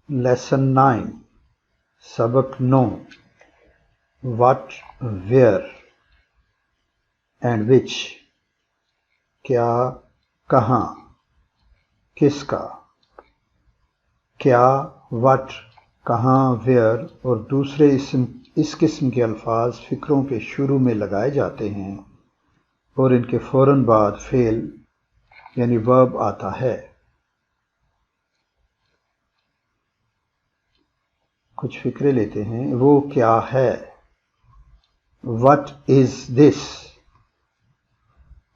Lesson 9 سبق 9 what where and which کیا کہاں کس کا کیا وٹ کہاں ویئر اور دوسرے اس قسم کے الفاظ فکروں کے شروع میں لگائے جاتے ہیں اور ان کے فوراً بعد فعل یعنی ورب آتا ہے۔ کچھ فکرے لیتے ہیں۔ وہ کیا ہے؟ What is this?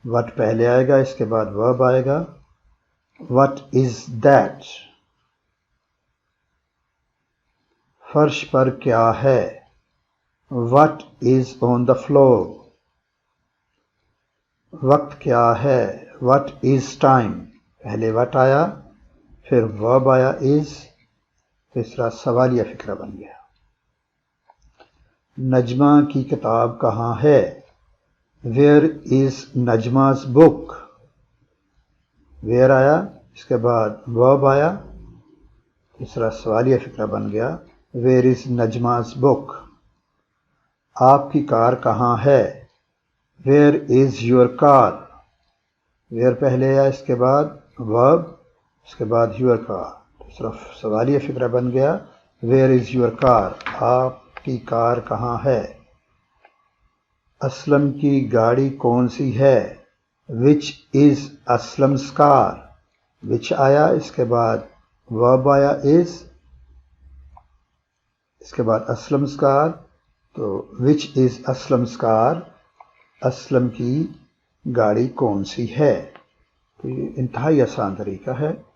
وٹ پہلے آئے گا، اس کے بعد ورب آئے گا۔ What is that? فرش پر کیا ہے؟ What is on the floor? وقت کیا ہے؟ What is time? پہلے وٹ آیا، پھر ورب آیا از، تیسرا سوالیہ فکرہ بن گیا۔ نجمہ کی کتاب کہاں ہے؟ Where is نجمہ's book? ویئر آیا، اس کے بعد ورب آیا، تیسرا سوالیہ فکرہ بن گیا۔ ویئر از نجمہ's بک؟ آپ کی کار کہاں ہے؟ Where is your car? Where پہلے آیا، اس کے بعد ورب، اس کے بعد یور کار، تیسرا سوالیہ فکرہ بن گیا۔ Where is your car? آپ کی کار کہاں ہے؟ اسلم کی گاڑی کون سی ہے؟ وچ از اسلم's کار؟ وچ آیا، اس کے بعد ورب آیا از، اس کے بعد اسلم's کار، تو وچ از اسلم's کار؟ اسلم کی گاڑی کون سی ہے؟ تو یہ انتہائی آسان طریقہ ہے۔